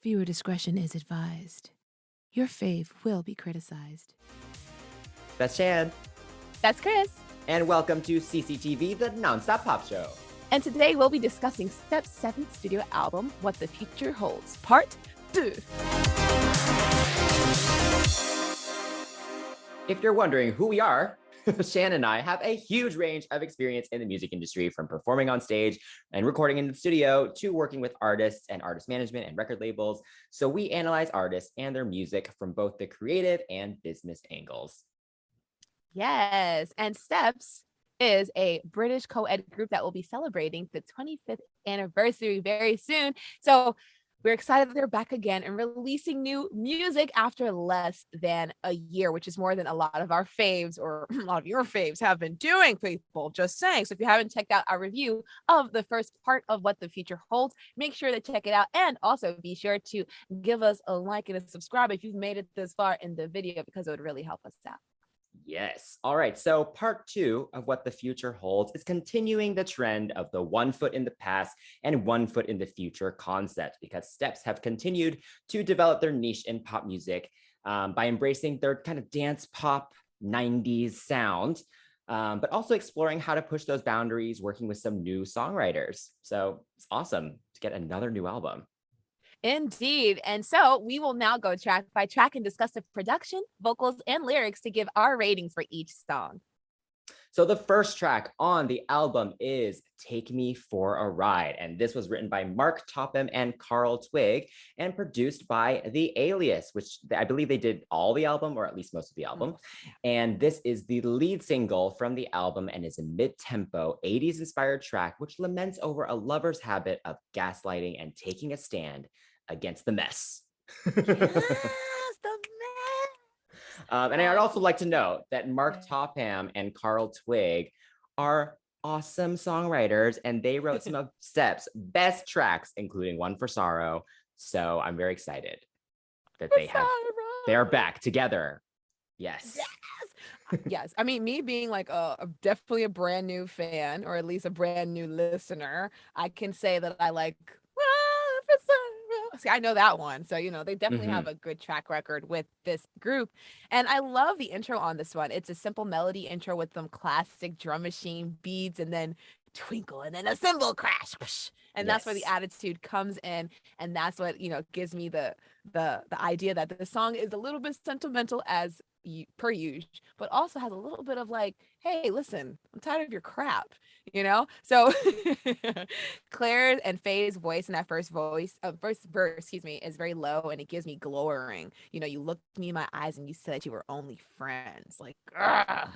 Viewer discretion is advised. Your fave will be criticized. That's Chan, That's Chris. and welcome to CCTV, the nonstop pop show. And today we'll be discussing Step's seventh studio album, What the Future Holds, Part 2. If you're wondering who we are, Shan and I have a huge range of experience in the music industry, from performing on stage and recording in the studio to working with artists and artist management and record labels. So we analyze artists and their music from both the creative and business angles. Yes, and Steps is a British co-ed group that will be celebrating the 25th anniversary very soon. So we're excited that they're back again and releasing new music after less than a year, which is more than a lot of our faves or a lot of your faves have been doing, people, just saying. So if you haven't checked out our review of the first part of What the Future Holds, make sure to check it out. And also be sure to give us a like and a subscribe if you've made it this far in the video, because it would really help us out. Yes. All right. So part 2 of What the Future Holds is continuing the trend of the 1 foot in the past and 1 foot in the future concept, because Steps have continued to develop their niche in pop music by embracing their kind of dance pop 90s sound, but also exploring how to push those boundaries, working with some new songwriters. So it's awesome to get another new album. Indeed. And so we will now go track by track and discuss the production, vocals, and lyrics to give our ratings for each song. So the first track on the album is Take Me for a Ride. And this was written by Mark Topham and Carl Twig and produced by The Alias, which I believe they did all the album, or at least most of the album. And this is the lead single from the album and is a mid-tempo 80s inspired track, which laments over a lover's habit of gaslighting and taking a stand against the mess. Yes, the mess. And I'd also like to note that Mark Topham and Carl Twig are awesome songwriters, and they wrote some of Steps' best tracks, including One for Sorrow. So I'm very excited that they are back together. Yes. Yes. I mean, me being like definitely a brand new fan, or at least a brand new listener, I can say that I like One for Sorrow. See, I know that one. So, they definitely have a good track record with this group. And I love the intro on this one. It's a simple melody intro with some classic drum machine beats and then twinkle and then a cymbal crash. And that's where the attitude comes in. And that's what, gives me the idea that the song is a little bit sentimental as per usual, but also has a little bit of like, hey, listen, I'm tired of your crap, So Claire and Faye's voice in that first verse, is very low, and it gives me glowing. You looked me in my eyes and you said you were only friends. Like, I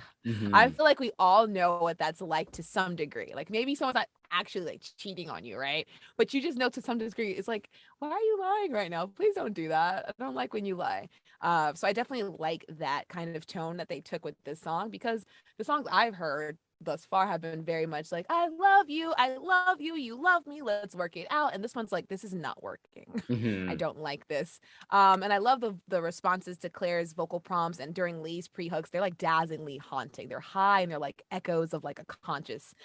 feel like we all know what that's like to some degree. Like maybe someone's not actually like cheating on you, right? But you just know to some degree, it's like, why are you lying right now? Please don't do that. I don't like when you lie. So I definitely like that kind of tone that they took with this song, because the songs I've heard thus far have been very much like, I love you, you love me, let's work it out. And this one's like, this is not working. I don't like this. And I love the responses to Claire's vocal prompts, and during Lee's pre-hooks, they're like dazzlingly haunting. They're high and they're like echoes of like a conscious.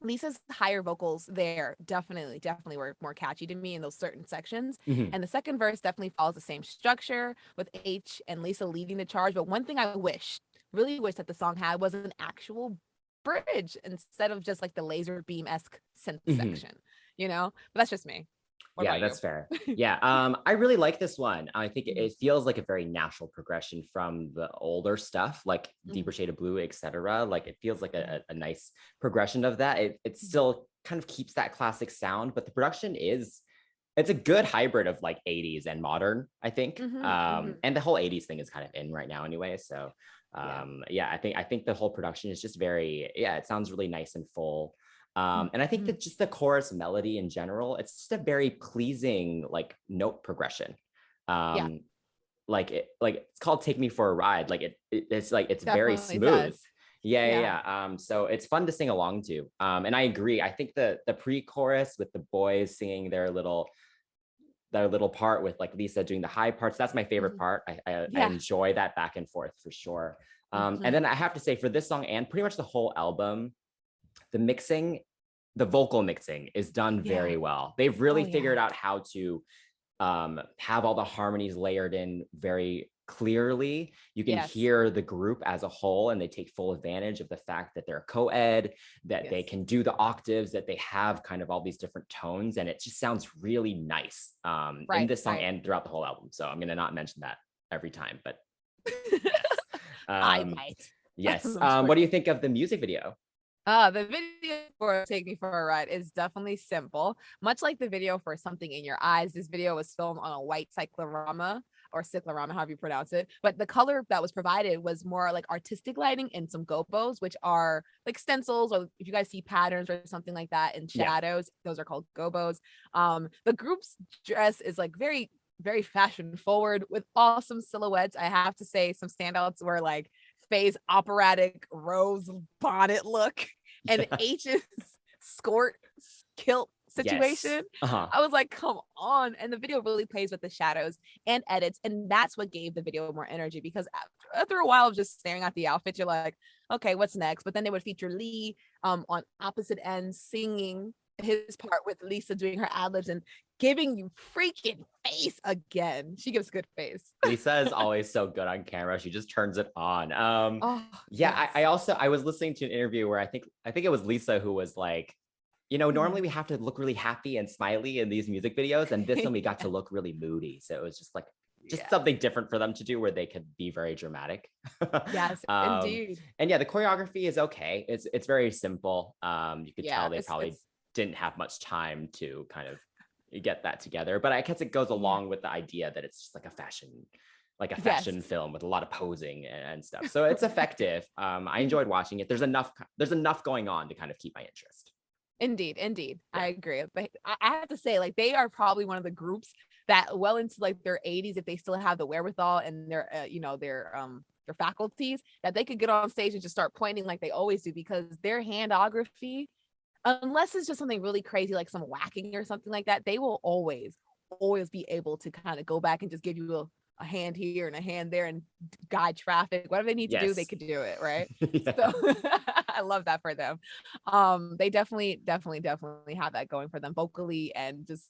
Lisa's higher vocals there definitely were more catchy to me in those certain sections. And the second verse definitely follows the same structure, with H and Lisa leading the charge. But one thing I really wish that the song had was an actual bridge instead of just like the laser beam-esque synth section, but that's just me. Yeah, that's fair. Yeah. I really like this one. I think it feels like a very natural progression from the older stuff, like Deeper Shade of Blue, etc. Like it feels like a nice progression of that. It still kind of keeps that classic sound, but the production it's a good hybrid of like 80s and modern, I think. And the whole 80s thing is kind of in right now anyway. So I think the whole production is just it sounds really nice and full. And I think that just the chorus melody in general, it's just a very pleasing like note progression. Like it's called Take Me for a Ride. Like it's like it's definitely very smooth. So it's fun to sing along to. And I agree. I think the pre-chorus with the boys singing their little part with like Lisa doing the high parts, that's my favorite part. I enjoy that back and forth for sure. And then I have to say, for this song and pretty much the whole album, the mixing the vocal mixing is done very well. They've really figured out how to have all the harmonies layered in very clearly. You can hear the group as a whole, and they take full advantage of the fact that they're co-ed, that they can do the octaves, that they have kind of all these different tones, and it just sounds really nice in this song and throughout the whole album. So I'm gonna not mention that every time, but I might. Yes. What do you think of the music video? The video for Take Me for a Ride is definitely simple. Much like the video for Something in Your Eyes, this video was filmed on a white cyclorama or cyclorama, however you pronounce it. But the color that was provided was more like artistic lighting and some gobos, which are like stencils, or if you guys see patterns or something like that in shadows, those are called gobos. The group's dress is like very, very fashion forward with awesome silhouettes. I have to say some standouts were like Faye's operatic rose bonnet look and H's skirt kilt situation. I was like, come on. And the video really plays with the shadows and edits, and that's what gave the video more energy, because after a while of just staring at the outfit, you're like, okay, what's next? But then they would feature Lee on opposite ends singing his part with Lisa doing her ad-libs and giving you freaking face again. She gives good face. Lisa is always so good on camera. She just turns it on. I was listening to an interview where I think it was Lisa who was like, you know, normally we have to look really happy and smiley in these music videos, and this one we got to look really moody. So it was just like something different for them to do where they could be very dramatic. Yes, indeed. And the choreography is okay. It's very simple. You could tell they probably didn't have much time to kind of get that together, but I guess it goes along with the idea that it's just like a fashion film with a lot of posing and stuff. So it's effective. I enjoyed watching it. There's enough going on to kind of keep my interest. Indeed. I agree. But I have to say, like, they are probably one of the groups that well into like their 80s, if they still have the wherewithal and their their faculties, that they could get on stage and just start pointing like they always do, because their handography, unless it's just something really crazy like some whacking or something like that, they will always be able to kind of go back and just give you a hand here and a hand there and guide traffic. Whatever they need to do, they could do it, right? So I love that for them. They definitely have that going for them vocally and just,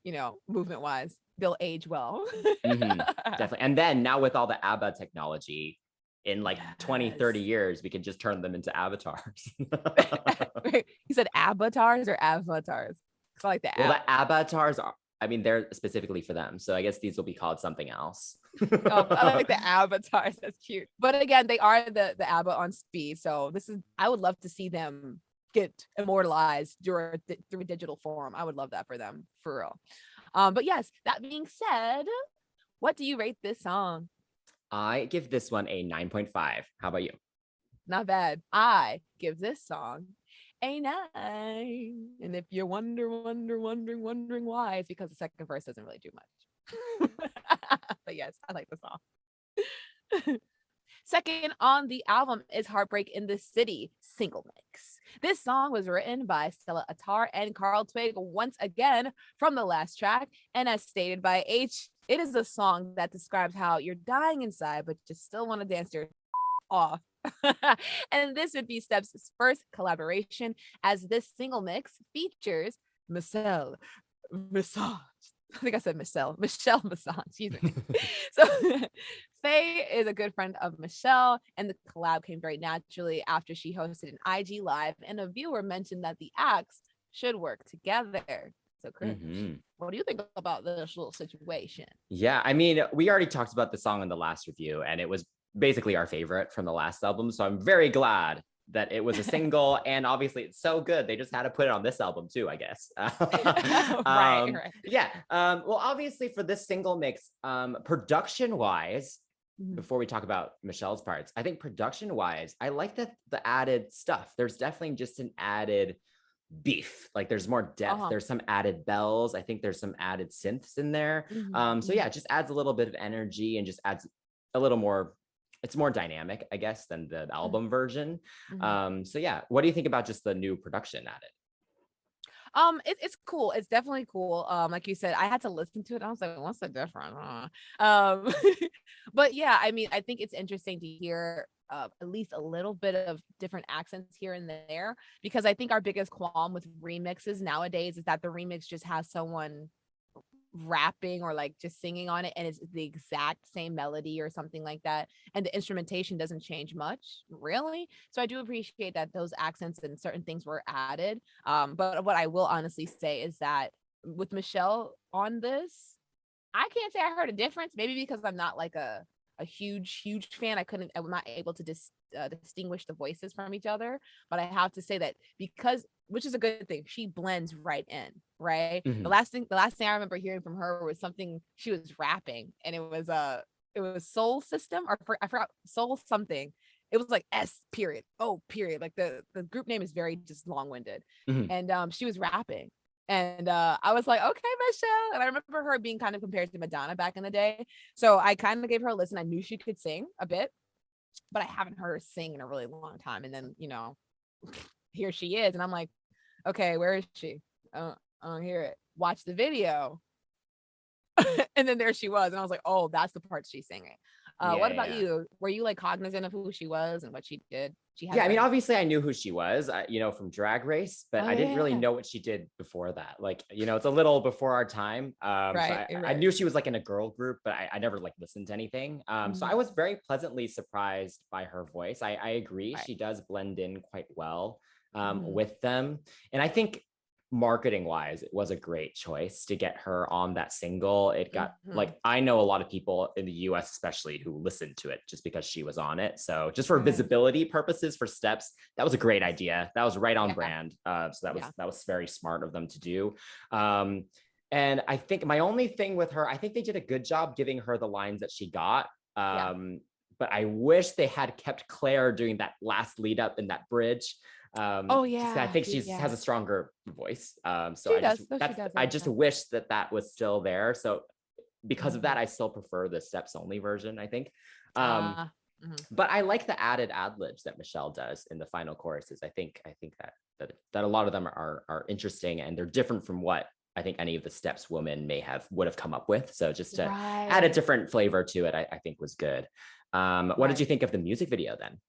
you know, movement wise. They'll age well. Definitely. And then now with all the ABBA technology, in like 20, 30 years, we can just turn them into avatars. You said avatars or avatars? I like the avatars are, I mean, they're specifically for them. So I guess these will be called something else. I like the avatars. That's cute. But again, they are the ABBA on speed. So I would love to see them get immortalized through a digital form. I would love that for them, for real. But yes, that being said, what do you rate this song? I give this one a 9.5. How about you? Not bad. I give this song a 9. And if you're wondering why, it's because the second verse doesn't really do much. But yes, I like the song. Second on the album is Heartbreak in the City, single mix. This song was written by Stella Attar and Carl Twig once again from the last track. And as stated by H, it is a song that describes how you're dying inside, but you still want to dance your off. And this would be Steps' first collaboration, as this single mix features Michelle Visage. I think I said Michelle Visage. Excuse me. So Faye is a good friend of Michelle, and the collab came very naturally after she hosted an IG live, and a viewer mentioned that the acts should work together. So Chris, what do you think about this little situation? Yeah, I mean, we already talked about the song in the last review, and it was basically our favorite from the last album. So I'm very glad that it was a single, and obviously it's so good they just had to put it on this album too, I guess. Right. Yeah. Well, obviously for this single mix, production wise, before we talk about Michelle's parts, I think production wise, I like that the added stuff. There's definitely just an added beef, like there's more depth. There's some added bells. I think there's some added synths in there. So yeah, it just adds a little bit of energy and just adds a little more. It's more dynamic, I guess, than the album version. So yeah, what do you think about just the new production added? It's cool. It's definitely cool. Like you said, I had to listen to it. I was like, what's the difference? But yeah, I mean, I think it's interesting to hear at least a little bit of different accents here and there, because I think our biggest qualm with remixes nowadays is that the remix just has someone rapping or like just singing on it and it's the exact same melody or something like that, and the instrumentation doesn't change much really. So I do appreciate that those accents and certain things were added. But what I will honestly say is that with Michelle on this, I can't say I heard a difference, maybe because I'm not like a huge fan. I'm not able to distinguish the voices from each other. But I have to say that because, which is a good thing, she blends right in, right? Mhm. The last thing I remember hearing from her was something she was rapping, and it was Soul System, or I forgot, Soul something. It was like S period O period. Like the group name is very just long-winded. Mhm. And she was rapping. And I was like, okay, Michelle. And I remember her being kind of compared to Madonna back in the day. So I kind of gave her a listen. I knew she could sing a bit, but I haven't heard her sing in a really long time. And then, here she is. And I'm like, okay, where is she? I don't hear it. Watch the video. And then there she was. And I was like, oh, that's the part she's singing. What about Yeah. you? Were you like cognizant of who she was and what she did? She had Yeah, I mean, obviously I knew who she was, from Drag Race, but Oh, I didn't really yeah. know what she did before that. Like, it's a little before our time. So I Right. knew she was like in a girl group, but I never like listened to anything. So I was very pleasantly surprised by her voice. I agree. Right. She does blend in quite well Mhm. with them. And I think marketing wise, it was a great choice to get her on that single. It got like, I know a lot of people in the US especially who listened to it just because she was on it. So just for Right. visibility purposes for steps, that was a great idea. That was right on Yeah. brand. So that Yeah. was very smart of them to do. And I think my only thing with her, I think they did a good job giving her the lines that she got. But I wish they had kept Claire doing that last lead up in that bridge. Oh Just I yeah. think she Yeah. has a stronger voice. So She does. No, she does. I just wish that was still there. So because of that, Mhm. I still prefer the steps only version, I think. Mhm. But I like the added ad libs that Michelle does in the final choruses. I think that a lot of them are interesting and they're different from what I think any of the steps women would have come up with. So just to add a Right. different flavor to it, I think was good. What did you think of the music video then?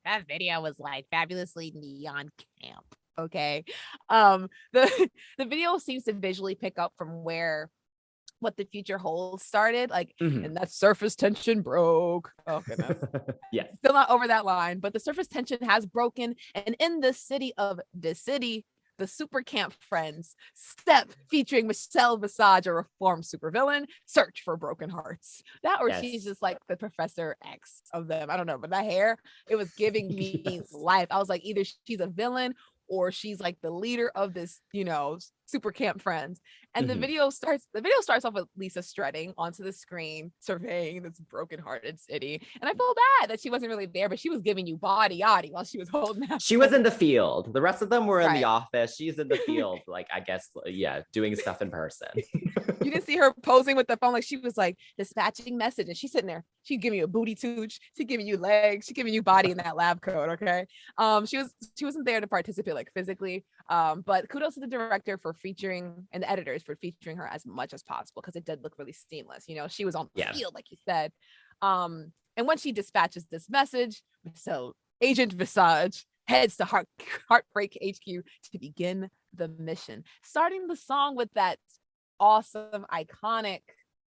That video was like fabulously neon camp. Okay. The the video seems to visually pick up from where what the future holds started, like, and that surface tension broke. Oh goodness. Yeah. Still not over that line, but the surface tension has broken. And in the city of the city, the super camp friends step featuring Michelle Visage, a reformed supervillain, search for broken hearts. That, or she's Yes. just like the Professor X of them. I don't know, but that hair, it was giving me Yes. life. I was like, either she's a villain or she's like the leader of this, super camp friends. And the video starts off with Lisa strutting onto the screen, surveying this broken-hearted city. And I felt bad that she wasn't really there, but she was giving you body while she was holding that. She was in the field. The rest of them were in the Right. office. She's in the field, like, I guess, yeah, doing stuff in person. You didn't see her posing with the phone, like she was like dispatching messages. She's sitting there. She'd give you a booty tooch. She's giving you legs. She's giving you body in that lab coat. Okay. She wasn't there to participate like physically. But kudos to the director for featuring and the editors for featuring her as much as possible because it did look really seamless. She was on the field, like you said. And when she dispatches this message, so Agent Visage heads to Heartbreak HQ to begin the mission, starting the song with that awesome, iconic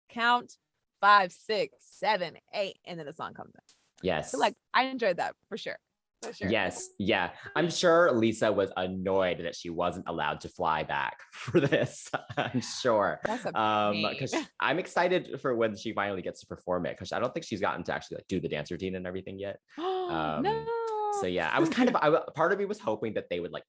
count 5, 6, 7, 8, and then the song comes in. Yes. So like I enjoyed that for sure. For sure. Yes. Yeah. I'm sure Lisa was annoyed that she wasn't allowed to fly back for this. I'm sure. That's a because I'm excited for when she finally gets to perform it because I don't think she's gotten to actually like do the dance routine and everything yet. No. So yeah, I was part of me was hoping that they would like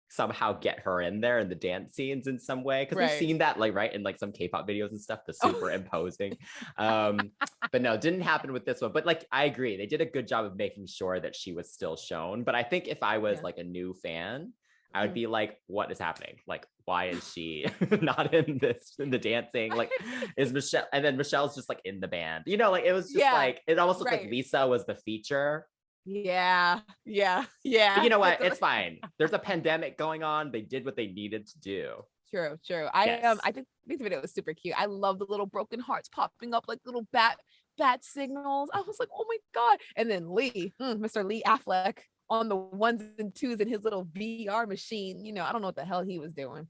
somehow get her in there in the dance scenes in some way because we've seen that like in like some K-pop videos and stuff, the super imposing. But no, it didn't happen with this one. But like I agree, they did a good job of making sure that she was still shown. But I think if I was like a new fan, I would be like, what is happening? Like, why is she not in the dancing? Like, is Michelle, and then Michelle's just like in the band, like it was just like it almost looked like Lisa was the feature. Yeah. But you know what? It's fine. There's a pandemic going on. They did what they needed to do. True. I think this video was super cute. I love the little broken hearts popping up like little bat bat signals. I was like, oh my God. And then Mr. Lee Affleck on the ones and twos in his little VR machine. I don't know what the hell he was doing,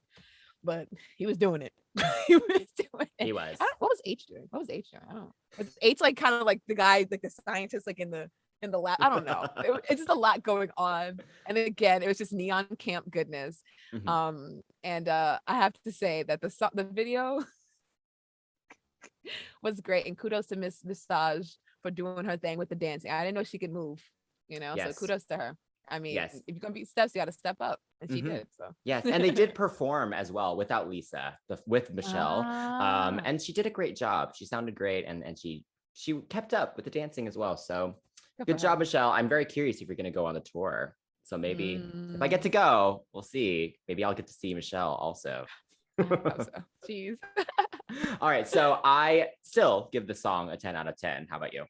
but he was doing it. He was doing it. He was. What was H doing? I don't know. Was H like kind of like the guy, like the scientist, like in the lab? I don't know. It's just a lot going on. And then again, it was just neon camp goodness. And I have to say that the video was great, and kudos to Miss Visage for doing her thing with the dancing. I didn't know she could move, so kudos to her. I mean, if you're gonna beat steps, you got to step up, and she did. So yes, and they did perform as well without Lisa, with Michelle, and she did a great job. She sounded great, and she kept up with the dancing as well. So good job, Michelle. I'm very curious if you're gonna go on the tour. So maybe if I get to go, we'll see. Maybe I'll get to see Michelle also. I hope so. Jeez. All right, so I still give the song a 10 out of 10. How about you?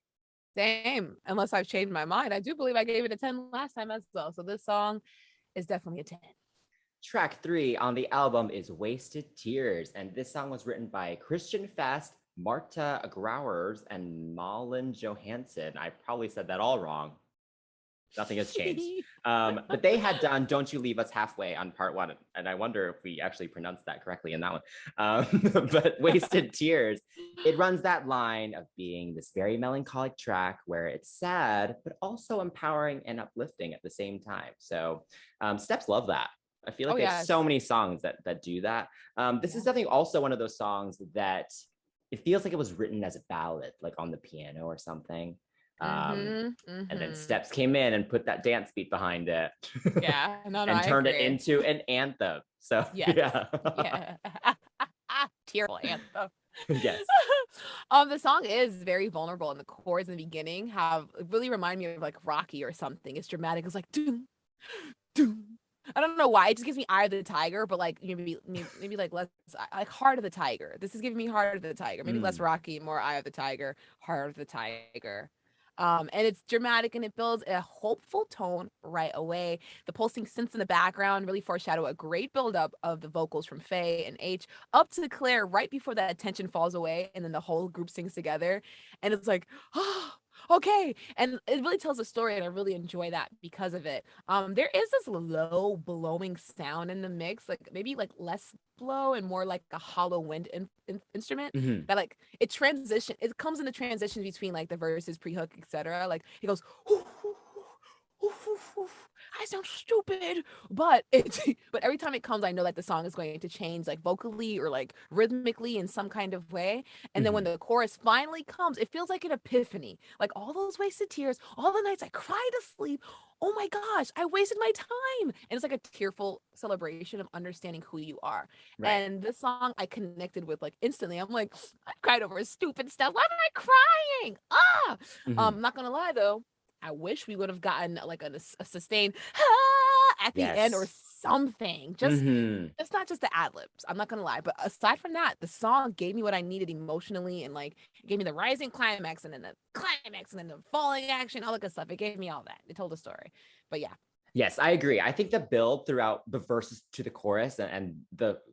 Same, unless I've changed my mind. I do believe I gave it a 10 last time as well. So this song is definitely a 10. Track 3 on the album is Wasted Tears, and this song was written by Christian Fast, Marta Grauers, and Malin Johansson. I probably said that all wrong. Nothing has changed. But they had done Don't You Leave Us Halfway on part 1. And I wonder if we actually pronounced that correctly in that one. But Wasted Tears, it runs that line of being this very melancholic track where it's sad, but also empowering and uplifting at the same time. So Steps love that. I feel like there's so many songs that do that. This is definitely also one of those songs that it feels like it was written as a ballad, like on the piano or something. And then Steps came in and put that dance beat behind it. Yeah, and turned it into an anthem. So yeah. Tearful anthem. Yes. The song is very vulnerable, and the chords in the beginning really remind me of like Rocky or something. It's dramatic. It's like doom, doom. I don't know why. It just gives me Eye of the Tiger, but like maybe like less like Heart of the Tiger. This is giving me Heart of the Tiger. Maybe less Rocky, more Eye of the Tiger, Heart of the Tiger. And it's dramatic, and it builds a hopeful tone right away. The pulsing synths in the background really foreshadow a great buildup of the vocals from Faye and H up to Claire right before that tension falls away, and then the whole group sings together, and it's like, oh, okay. And it really tells a story, and I really enjoy that because of it. There is this low blowing sound in the mix, like maybe like less blow and more like a hollow wind instrument that like it comes in the transition between like the verses, pre-hook, etc. Like he goes, ooh, ooh, ooh, ooh, ooh. I sound stupid, but every time it comes, I know that the song is going to change, like vocally or like rhythmically in some kind of way. And then when the chorus finally comes, it feels like an epiphany. Like all those wasted tears, all the nights I cried to sleep. Oh my gosh, I wasted my time. And it's like a tearful celebration of understanding who you are. Right. And this song I connected with like instantly. I'm like, I cried over stupid stuff. Why am I crying? I'm not gonna lie though. I wish we would have gotten like a sustained at the end or something. Just it's not just the ad libs. I'm not gonna lie, but aside from that, the song gave me what I needed emotionally, and like it gave me the rising climax, and then the climax, and then the falling action, all that good stuff. It gave me all that. It told a story. But yeah. Yes, I agree. I think the build throughout the verses to the chorus and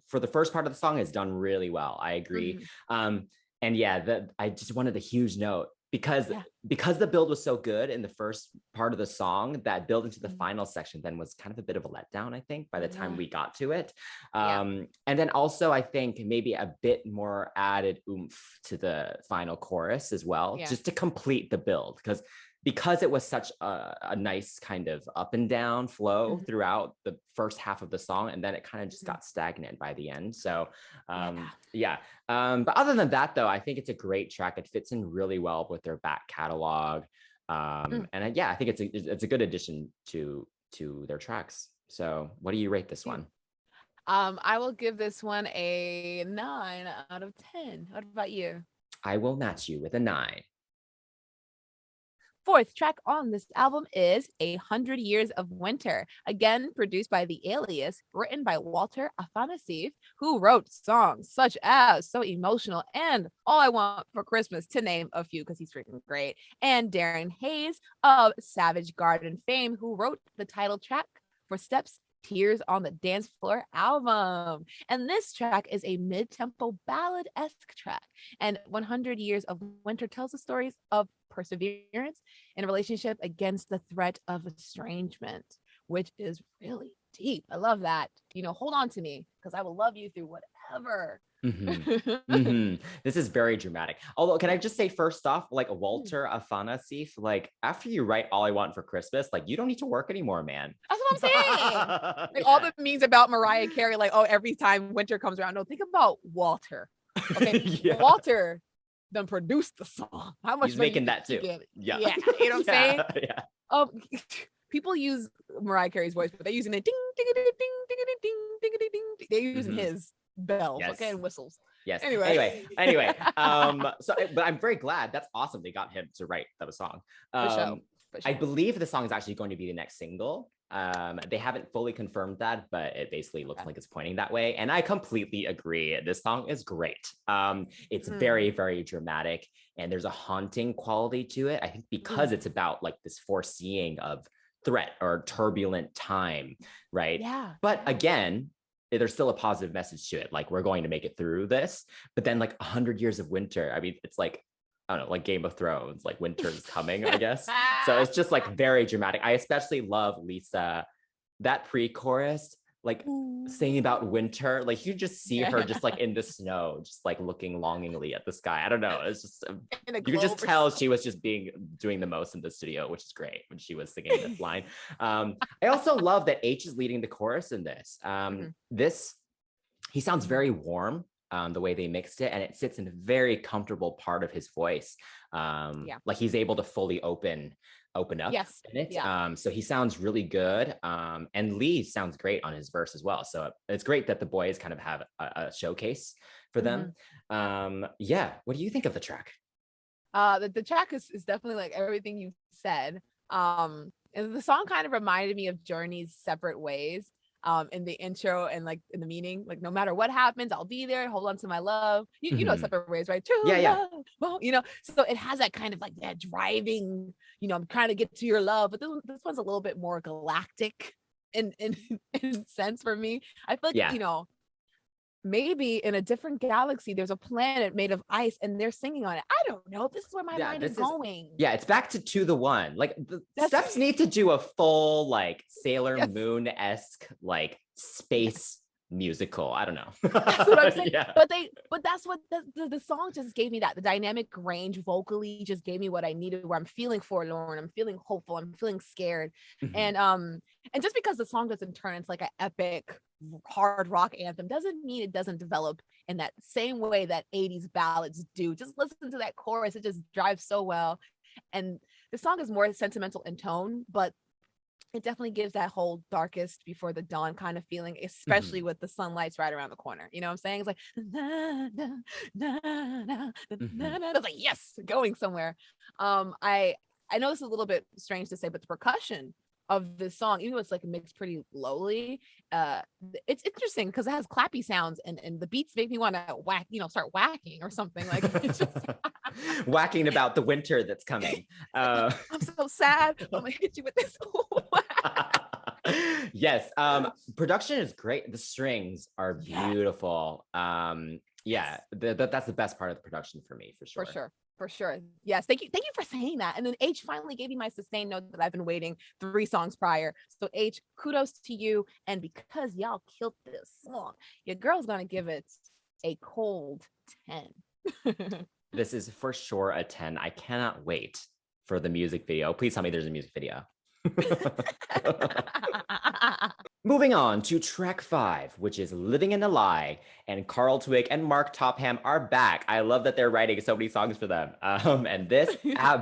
for the first part of the song is done really well. I agree. And yeah, I just wanted a huge note. Because the build was so good in the first part of the song, that build into the final section then was kind of a bit of a letdown, I think, by the time we got to it. And then also, I think maybe a bit more added oomph to the final chorus as well, just to complete the build. Because it was such a nice kind of up and down flow throughout the first half of the song, and then it kind of just got stagnant by the end. So but other than that though, I think it's a great track. It fits in really well with their back catalog. And I think it's a good addition to their tracks. So what do you rate this one? I will give this one a 9 out of 10. What about you? I will match you with a 9. Fourth track on this album is 100 Years of Winter, again produced by The Alias, written by Walter Afanasieff, who wrote songs such as So Emotional and All I Want for Christmas, to name a few because he's freaking great, and Darren Hayes of Savage Garden fame, who wrote the title track for Steps Tears on the Dance Floor album. And this track is a mid-tempo ballad-esque track. And 100 Years of Winter tells the stories of perseverance in a relationship against the threat of estrangement, which is really deep. I love that. Hold on to me because I will love you through whatever. This is very dramatic. Although, can I just say first off, like Walter Afanasieff, like after you write All I Want for Christmas, like you don't need to work anymore, man. That's what I'm saying. Like all the memes about Mariah Carey, like, oh, every time winter comes around. No, think about Walter. Okay. Walter then produced the song. How much he's making that too? Yeah. You know what I'm saying? Yeah. People use Mariah Carey's voice, but they're using it ding ding ding ding ding ding ding ding ding. They're using his bells, okay, and whistles. Yes. Anyway. But I'm very glad. That's awesome. They got him to write that song. For sure. I believe the song is actually going to be the next single. They haven't fully confirmed that, but it basically looks like it's pointing that way. And I completely agree. This song is great. It's very, very dramatic, and there's a haunting quality to it. I think because it's about like this foreseeing of threat or turbulent time, right? Yeah. But again, there's still a positive message to it. Like, we're going to make it through this. But then like 100 years of winter, I mean, it's like, I don't know, like Game of Thrones, like winter is coming, I guess. So it's just like very dramatic. I especially love Lisa, that pre-chorus, like singing about winter. Like you just see her just like in the snow, just like looking longingly at the sky. I don't know. It's just, you can just tell she was just doing the most in the studio, which is great when she was singing this line. I also love that H is leading the chorus in this. He sounds very warm. The way they mixed it, and it sits in a very comfortable part of his voice. Like he's able to fully open up in it. So he sounds really good. And Lee sounds great on his verse as well. So it's great that the boys kind of have a showcase for them. What do you think of the track? The track is definitely like everything you said. And the song kind of reminded me of Journey's Separate Ways. In the intro and like in the meaning, like no matter what happens, I'll be there, hold on to my love. You know, Separate Ways, right? True love. Well, so it has that kind of like that driving, I'm trying to get to your love, but this one's a little bit more galactic in sense for me. I feel like, maybe in a different galaxy, there's a planet made of ice and they're singing on it. I don't know. This is where my mind is going. It's back to the One. Like the Steps need to do a full like Sailor Moon-esque like space musical. I don't know. That's what I'm saying. But that's what the song just gave me. That the dynamic range vocally just gave me what I needed, where I'm feeling forlorn, I'm feeling hopeful, I'm feeling scared. And just because the song doesn't turn into like an epic hard rock anthem doesn't mean it doesn't develop in that same way that 80s ballads do. Just listen to that chorus, it just drives so well. And the song is more sentimental in tone, but it definitely gives that whole darkest before the dawn kind of feeling, especially with the sunlight's right around the corner. You know what I'm saying? It's like it's like, yes, going somewhere. I know it's a little bit strange to say, but the percussion of this song, even though it's like mixed pretty lowly, it's interesting because it has clappy sounds and the beats make me want to whack, start whacking or something like it's just whacking about the winter that's coming. I'm so sad. I'm gonna hit you with this. Yes, production is great. The strings are beautiful. That's the best part of the production for me, for sure. For sure. Yes. Thank you for saying that. And then H finally gave me my sustained note that I've been waiting 3 songs prior. So H, kudos to you. And because y'all killed this song, your girl's going to give it a cold 10. This is for sure a 10. I cannot wait for the music video. Please tell me there's a music video. Moving on to track 5, which is Living in a Lie, and Carl Twig and Mark Topham are back. I love that they're writing so many songs for them. And this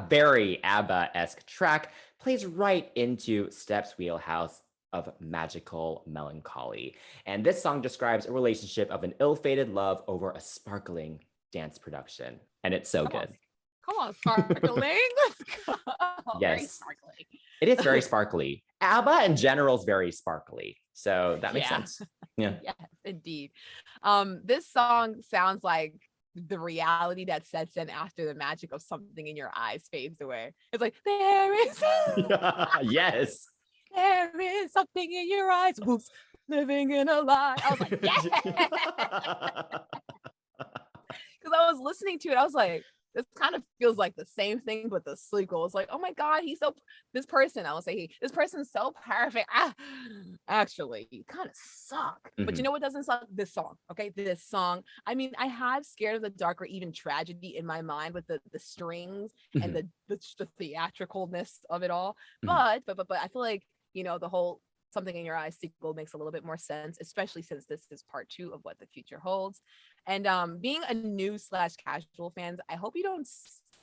very ABBA-esque track plays right into Steps' wheelhouse of magical melancholy. And this song describes a relationship of an ill-fated love over a sparkling dance production. And it's so good. Come on, sparkling. Let's go. Yes. Very sparkly. It is very sparkly. ABBA in general is very sparkly. So that makes sense. Yeah. Yes, indeed. This song sounds like the reality that sets in after the magic of something in your eyes fades away. It's like, there is yes. there is something in your eyes. Whoops, living in a lie. I was like, yeah. Because I was listening to it, I was like, this kind of feels like the same thing, but the sequel. It's like, oh my God, this person, I will say this person's so perfect. Actually, you kind of suck. But you know what doesn't suck? This song. Okay. This song. I mean, I had Scared of the Dark or even Tragedy in my mind with the strings and the theatricalness of it all. But I feel like, the whole Something in Your Eyes sequel makes a little bit more sense, especially since this is part 2 of what the future holds. And being a new / casual fans, I hope you don't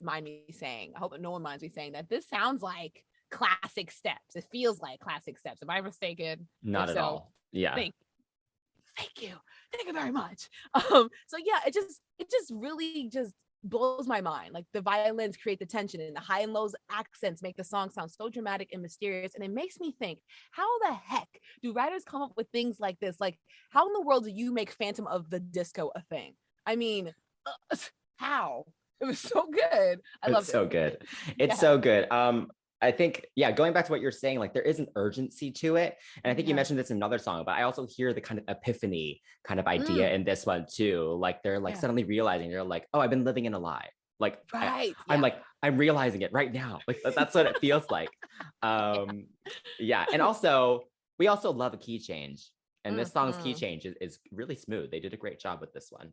mind me saying, I hope no one minds me saying that this sounds like classic steps. It feels like classic steps. Am I mistaken? Not at all. Yeah. Thank you very much. So yeah, it just really just blows my mind. Like the violins create the tension and the high and lows accents make the song sound so dramatic and mysterious. And it makes me think, how the heck do writers come up with things like this? Like, how in the world do you make Phantom of the Disco a thing? I mean, how? It was so good. I loved it. It's so good. It's so good. I think, going back to what you're saying, like there is an urgency to it. And I think you mentioned this in another song, but I also hear the kind of epiphany kind of idea in this one too. Like they're like suddenly realizing, they're like, oh, I've been living in a lie. Like, I'm realizing it right now. Like that's what it feels like. And also, we also love a key change. And this song's key change is really smooth. They did a great job with this one.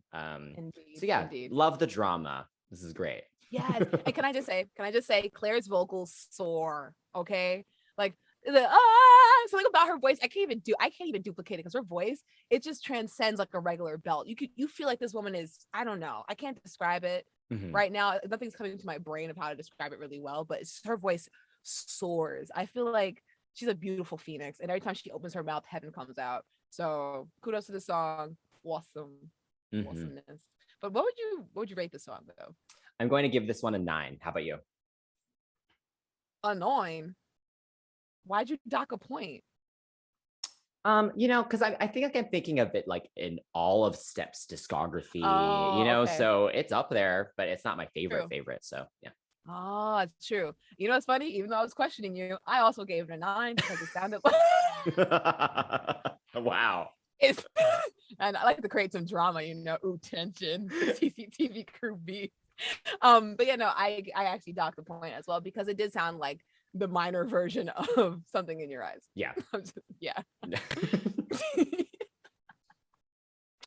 Indeed. Love the drama. This is great. Yes. And can I just say Claire's vocals soar. Okay. Like something about her voice. I can't even duplicate it because her voice, it just transcends like a regular belt. You feel like this woman is, I don't know. I can't describe it right now. Nothing's coming to my brain of how to describe it really well, but her voice soars. I feel like she's a beautiful phoenix. And every time she opens her mouth, heaven comes out. So kudos to the song. Awesomeness. But what would you rate this song though? I'm going to give this one a 9. How about you? A 9? Why'd you dock a point? Because I think I'm thinking of it like in all of Steps discography, okay. So it's up there, but it's not my favorite. So yeah. Oh, it's true. You know, it's funny. Even though I was questioning you, I also gave it a 9 because it sounded like wow. And I like to create some drama, tension, CCTV crew beef. But I actually docked the point as well because it did sound like the minor version of Something in Your Eyes. Yeah.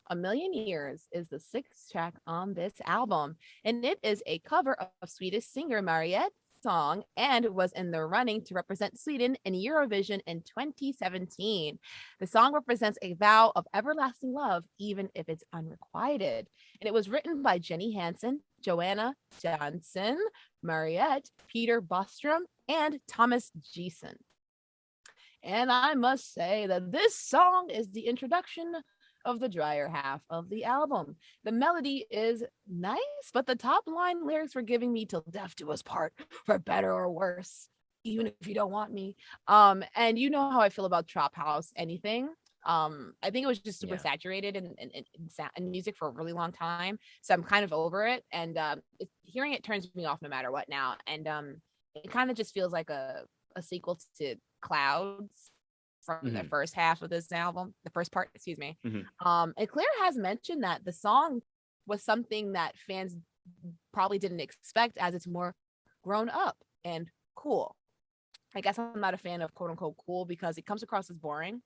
A Million Years is the 6th track on this album, and it is a cover of Swedish singer Mariette's song and was in the running to represent Sweden in Eurovision in 2017. The song represents a vow of everlasting love, even if it's unrequited. And it was written by Jenny Hansen, Joanna Johnson, Mariette, Peter Bostrom, and Thomas Geeson. And I must say that this song is the introduction of the drier half of the album. The melody is nice, but the top line lyrics were giving me "till death do us part, for better or worse, even if you don't want me." And you know how I feel about Trap House anything. I think it was just super saturated in music for a really long time. So I'm kind of over it. And hearing it turns me off no matter what now. And it kind of just feels like a sequel to Clouds from the first half of this album, the first part, excuse me. And Claire has mentioned that the song was something that fans probably didn't expect as it's more grown up and cool. I guess I'm not a fan of quote unquote cool because it comes across as boring.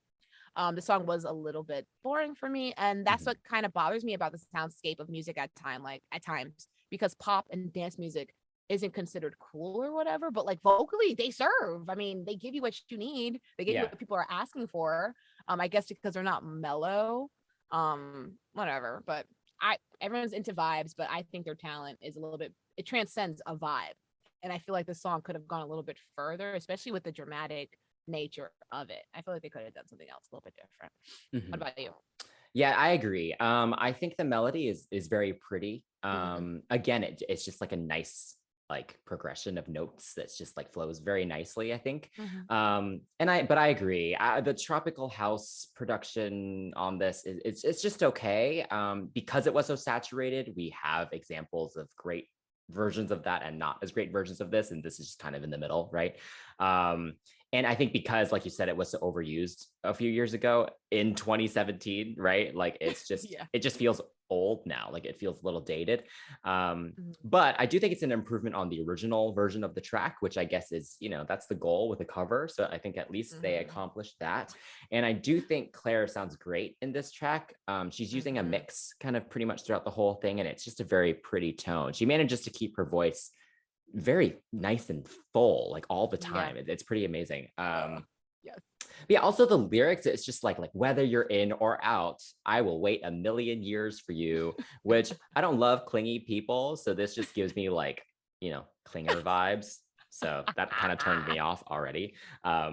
The song was a little bit boring for me, and that's what kind of bothers me about the soundscape of music at times, because pop and dance music isn't considered cool or whatever, but like vocally they serve. I mean, they give you what you need. They give you what people are asking for. I guess because they're not mellow, whatever. But everyone's into vibes, but I think their talent is it transcends a vibe. And I feel like the song could have gone a little bit further, especially with the dramatic nature of it. I feel like they could have done something else a little bit different. What about you? Yeah, I agree. I think the melody is very pretty. Again, it's just like a nice like progression of notes that's just like flows very nicely, I think. But I agree. The tropical house production on this it's just okay. Because it was so saturated, we have examples of great versions of that and not as great versions of this, and this is just kind of in the middle, right? And I think because, like you said, it was so overused a few years ago in 2017, right? Like it's just, it just feels old now. Like it feels a little dated. But I do think it's an improvement on the original version of the track, which I guess is, that's the goal with the cover. So I think at least they accomplished that. And I do think Claire sounds great in this track. She's using a mix kind of pretty much throughout the whole thing. And it's just a very pretty tone. She manages to keep her voice very nice and full, like all the time. It's pretty amazing. Yeah, also the lyrics, it's just like whether you're in or out, I will wait a million years for you, which I don't love clingy people, so this just gives me clinger vibes. So that kind of turned me off already a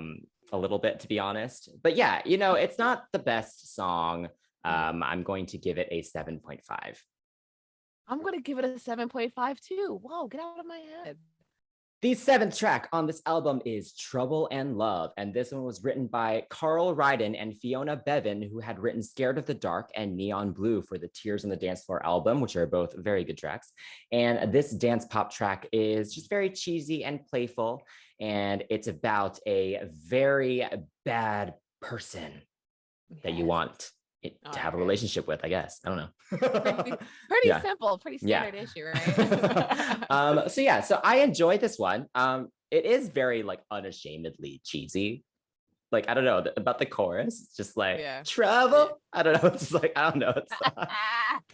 little bit, to be honest. But yeah, it's not the best song. I'm going to give it a 7.5. I'm going to give it a 7.5 too. Whoa, get out of my head. The 7th track on this album is Trouble and Love, and this one was written by Carl Ryden and Fiona Bevan, who had written Scared of the Dark and Neon Blue for the Tears on the Dance Floor album, which are both very good tracks. And this dance pop track is just very cheesy and playful, and it's about a very bad person that you want to have a relationship with, I guess. I don't know. Pretty simple, pretty standard issue, right? So I enjoyed this one. It is very unashamedly cheesy. I don't know about the chorus. It's just trouble. I don't know. It's just I don't know. It's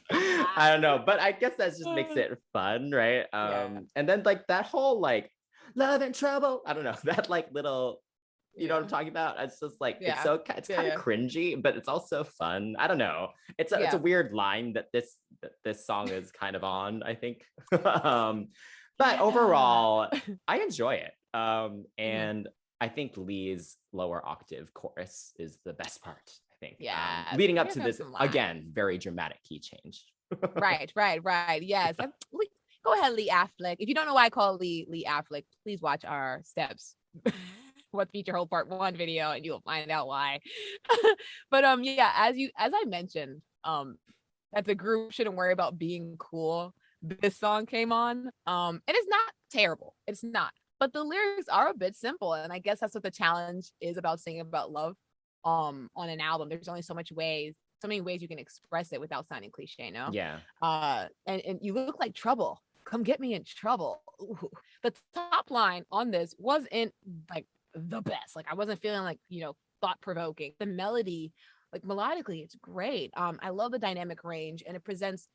I don't know, but I guess that just makes it fun, right? And then that whole love and trouble. I don't know, that little. You know what I'm talking about? It's just it's kind of cringy, but it's also fun. I don't know. It's a weird line that this song is kind of on, I think. But overall, I enjoy it. And I think Lee's lower octave chorus is the best part, I think. Yeah. Leading up to this, again, very dramatic key change. Right. Yes. Go ahead, Lee Affleck. If you don't know why I call Lee Affleck, please watch our Steps What Feature Whole Part 1 video and you'll find out why. But as I mentioned, that the group shouldn't worry about being cool. This song came on. It is not terrible. It's not. But the lyrics are a bit simple. And I guess that's what the challenge is about singing about love on an album. There's only so many ways you can express it without sounding cliche, no? Yeah. And you look like trouble. Come get me in trouble. Ooh. The top line on this wasn't the best. I wasn't feeling thought provoking. The melody, melodically, it's great. I love the dynamic range, and it presents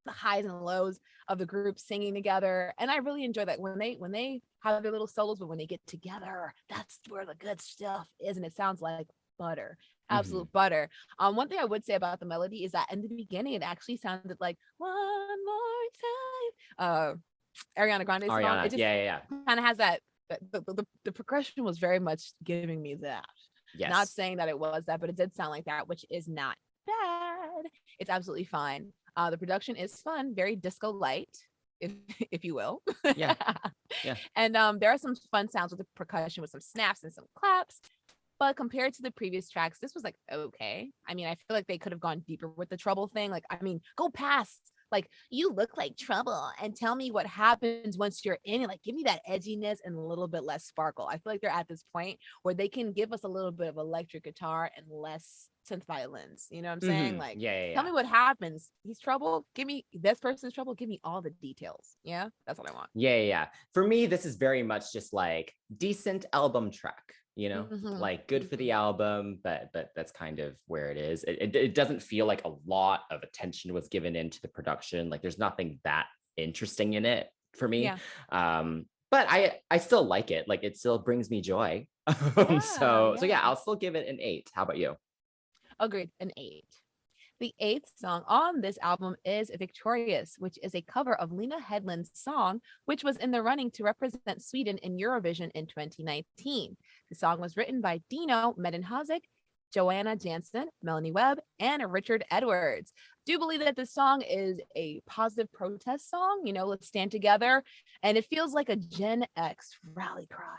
the highs and lows of the group singing together. And I really enjoy that when they have their little solos, but when they get together, that's where the good stuff is. And it sounds like butter. Absolute butter. One thing I would say about the melody is that in the beginning, it actually sounded like One More Time. Ariana Grande's song. It just kind of has that. The progression was very much giving me that. Yes. Not saying that it was that, but it did sound like that, which is not bad. It's absolutely fine. The production is fun, very disco light, if you will. Yeah. And there are some fun sounds with the percussion, with some snaps and some claps. But compared to the previous tracks, this was okay. I mean, I feel like they could have gone deeper with the trouble thing. Go past, you look like trouble and tell me what happens once you're in it. Give me that edginess and a little bit less sparkle. I feel like they're at this point where they can give us a little bit of electric guitar and less synth violins. You know what I'm saying? Tell me what happens. He's trouble. Give me this person's trouble. Give me all the details. Yeah, that's what I want. Yeah. For me, this is very much just decent album track. Good for the album, but that's kind of where it is. It doesn't feel like a lot of attention was given into the production. There's nothing that interesting in it for me. But I still like it. It still brings me joy. So I'll still give it an 8. How about you? Agreed, an 8. The 8th song on this album is Victorious, which is a cover of Lena Headland's song, which was in the running to represent Sweden in Eurovision in 2019. The song was written by Dino Medenhazik, Joanna Jansen, Melanie Webb, and Richard Edwards. Do believe that this song is a positive protest song, let's stand together. And it feels like a Gen X rally cry.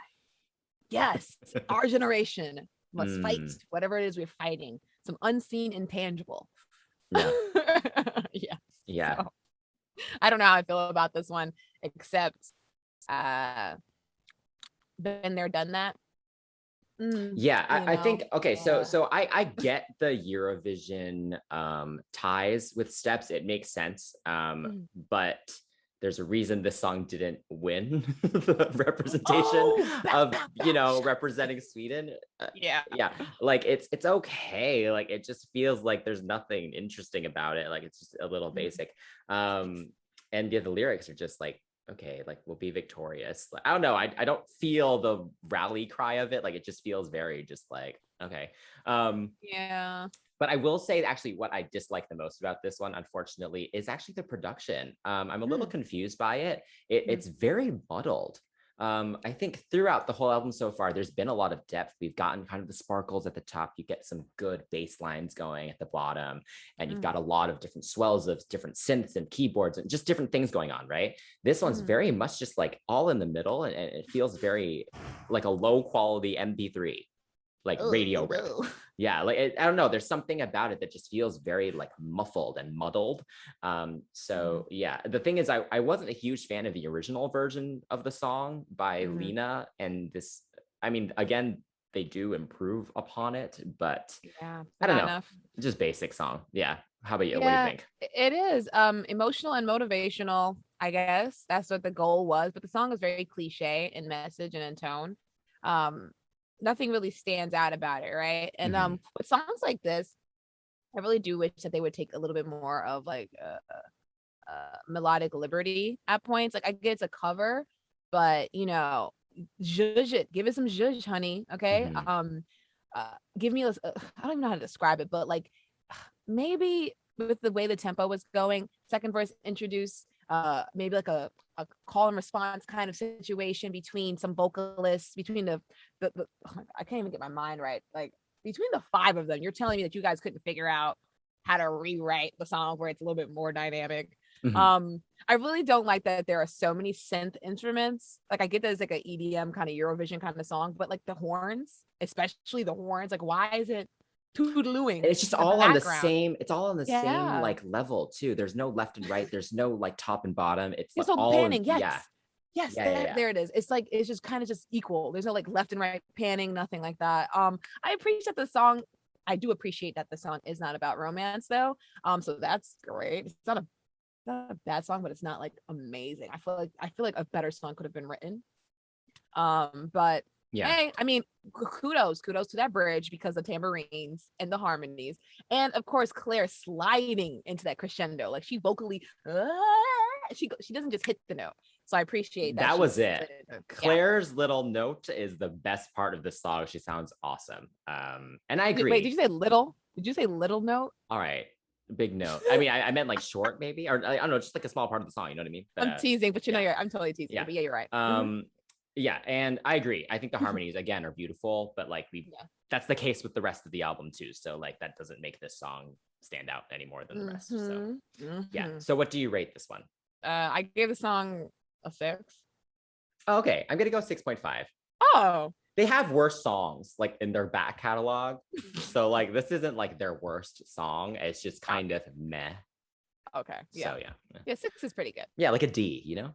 Yes, our generation must fight whatever it is we're fighting, some unseen intangible. Yeah. So, I don't know how I feel about this one. except been there, done that. Yeah, I think okay, yeah. so I get the Eurovision ties with steps. It makes sense. But there's a reason this song didn't win the representation of, you know, representing Sweden. Yeah. Yeah, like it's okay. Like it just feels like there's nothing interesting about it. Like it's just a little basic. And yeah, the lyrics are just like, okay, like we'll be victorious. Like, I don't know. I don't feel the rally cry of it. Like it just feels very just like, okay. Yeah. But I will say actually what I dislike the most about this one, unfortunately, is actually the production. I'm a little confused by it. It's very muddled. I think throughout the whole album so far, there's been a lot of depth. We've gotten kind of the sparkles at the top. You get some good bass lines going at the bottom, and you've got a lot of different swells of different synths and keyboards and just different things going on, right? This one's very much just like all in the middle, and it feels very like a low quality MP3, like radio rip. Yeah, like I don't know, there's something about it that just feels very like muffled and muddled. So yeah, the thing is I wasn't a huge fan of the original version of the song by Lena, and this, I mean, again, they do improve upon it, but yeah, I don't know, enough. just basic song. Yeah, how about you? Yeah, what do you think? it is emotional and motivational, I guess that's what the goal was, but the song is very cliche in message and in tone. Nothing really stands out about it, right? And with songs like this, I really do wish that they would take a little bit more of like melodic liberty at points. Like I get it's a cover, but you know, zhuzh it, give it some zhuzh, honey. Okay. Give me I don't even know how to describe it, but like maybe with the way the tempo was going, second verse introduce maybe like a call and response kind of situation between some vocalists, between the I can't even get my mind right, like between the five of them. You're telling me that you guys couldn't figure out how to rewrite the song where it's a little bit more dynamic. I really don't like that there are so many synth instruments. Like I get that it's like an EDM kind of Eurovision kind of song, but like the horns, especially the horns, like why is it toodalooing? It's just all on the same, it's all on the same like level too. There's no left and right, there's no like top and bottom. It's like all panning. Yes, there it is. It's like it's just kind of just equal. There's no like left and right panning, nothing like that. I appreciate the song. I do appreciate that the song is not about romance though. So that's great. It's not a bad song, but it's not like amazing. I feel like a better song could have been written. But yeah, hey, I mean, kudos to that bridge because the tambourines and the harmonies, and of course Claire sliding into that crescendo, like she vocally, she doesn't just hit the note. So I appreciate that. That was it. Claire's little note is the best part of the song. She sounds awesome. And I agree. Wait, did you say little? Did you say little note? All right. Big note. I mean, I meant like short, maybe, or I don't know, just like a small part of the song. You know what I mean? But, I'm teasing, but you know, I'm totally teasing. Yeah. But yeah, you're right. Yeah, and I agree. I think the harmonies again are beautiful, but like that's the case with the rest of the album too. So like that doesn't make this song stand out any more than the rest. So yeah. So what do you rate this one? I gave the song a 6. Okay, I'm gonna go 6.5. Oh, they have worse songs like in their back catalog. So like this isn't like their worst song. It's just kind of meh. Okay. Yeah. So yeah. Yeah, 6 is pretty good. Yeah, like a D, you know?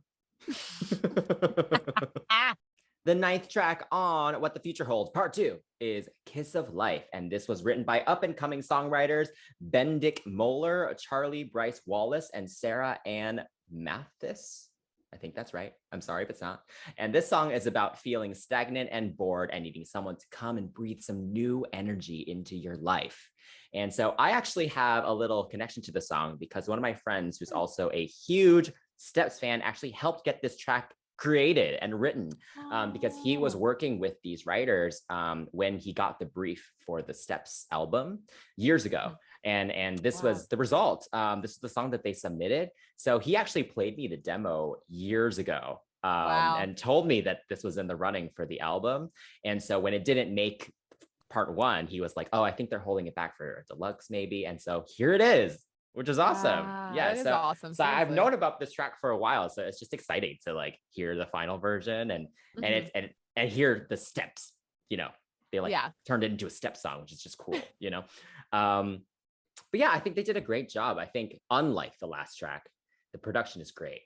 The 9th track on What the Future Holds, part 2, is Kiss of Life. And this was written by up-and-coming songwriters Bendik Moeller, Charlie Bryce Wallace, and Sarah Ann Mathis. I think that's right. I'm sorry if it's not. And this song is about feeling stagnant and bored and needing someone to come and breathe some new energy into your life. And so I actually have a little connection to the song because one of my friends, who's also a huge Steps fan, actually helped get this track created and written because he was working with these writers when he got the brief for the Steps album years ago. And this was the result. This is the song that they submitted. So he actually played me the demo years ago and told me that this was in the running for the album. And so when it didn't make part 1, he was like, oh, I think they're holding it back for a deluxe maybe. And so here it is, which is awesome. Yeah, so awesome. So I've known about this track for a while. So it's just exciting to like hear the final version and hear the steps, you know, they like turned it into a step song, which is just cool, you know? But yeah, I think they did a great job. I think unlike the last track, the production is great.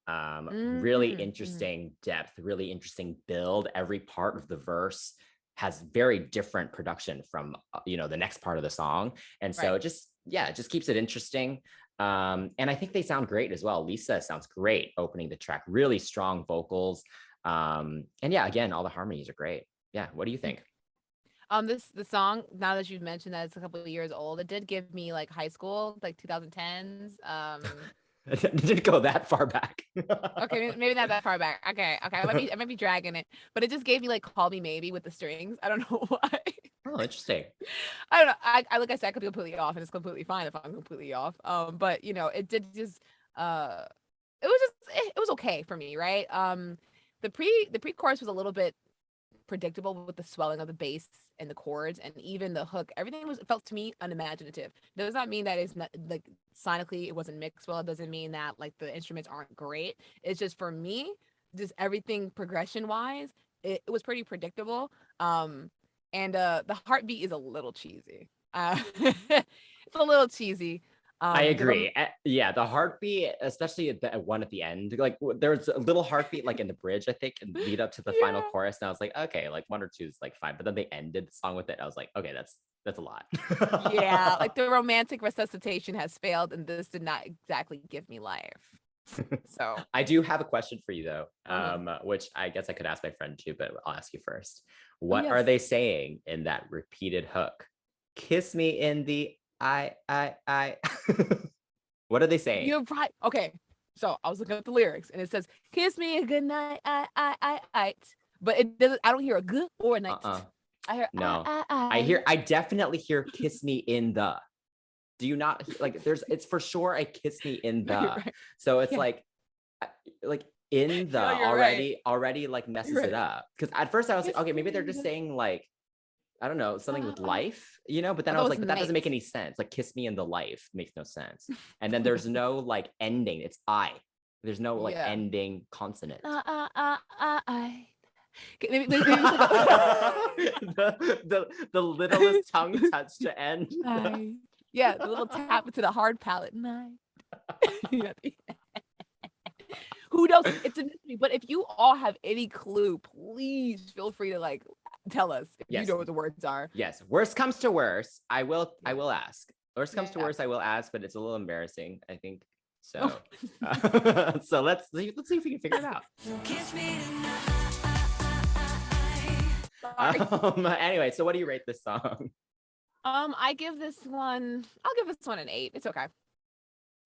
Really Mm-hmm. interesting depth, really interesting build. Every part of the verse has very different production from the next part of the song, and so Right. it just keeps it interesting. And I think they sound great as well. Lisa sounds great opening the track, really strong vocals. And yeah, again, all the harmonies are great. Yeah, what do you think? The song, now that you've mentioned that it's a couple of years old, it did give me like high school, like 2010s. It didn't go that far back. Okay, maybe not that far back. Okay, I might be dragging it, but it just gave me like "Call Me Maybe" with the strings. I don't know why. Oh, interesting. I don't know. I like I said, I could be completely off, and it's completely fine if I'm completely off. But it did just it was just it was okay for me, right? The pre-chorus was a little bit predictable with the swelling of the bass and the chords and even the hook. Everything was felt to me unimaginative. Does not mean that it's not like sonically it wasn't mixed well. It doesn't mean that like the instruments aren't great. It's just for me, just everything progression wise, it was pretty predictable. And the heartbeat is a little cheesy. It's a little cheesy. I The rom- agree. Yeah, the heartbeat, especially at the one at the end, like there's a little heartbeat like in the bridge, I think, and lead up to the final yeah. chorus. And I was like, okay, like one or two is like fine. But then they ended the song with it. I was like, okay, that's a lot. Yeah, like the romantic resuscitation has failed, and this did not exactly give me life. So, I do have a question for you though, uh-huh. which I guess I could ask my friend too, but I'll ask you first. Oh What are yes, they saying in that repeated hook? Kiss me in the I. What are they saying? you're right. Okay, so I was looking at the lyrics, and it says "Kiss me a good night, I." But it doesn't. I don't hear a good or a night. Uh-uh. I hear No. I. I definitely hear kiss me in the. Do you not like it's for sure a kiss me in You're the. right. So it's Yeah, like in the no, you're right. already like You're messes it right. up. Because at first I was like, Kiss okay, maybe me they're a just good. saying like, I don't know, something with I life, but then I was thought it like, was but that doesn't night. make any sense. Like kiss me in the life makes no sense. And then there's no like ending. It's I. There's no like Yeah. ending consonant. I. Okay, maybe it's like a The littlest tongue touch to end. I. Yeah, the little tap into the hard palate. Night. Yeah. Who knows? It's a mystery. But if you all have any clue, please feel free to like tell us if you Yes, know what the words are. yes. Worst comes to worst, I Yeah. will ask. Worst comes to Yeah. worst, I will ask, but it's a little embarrassing, I think. Oh, So, so let's see if we can figure it out. sorry. Anyway, so what do you rate this song? I give this one. I'll give this one an 8. It's okay.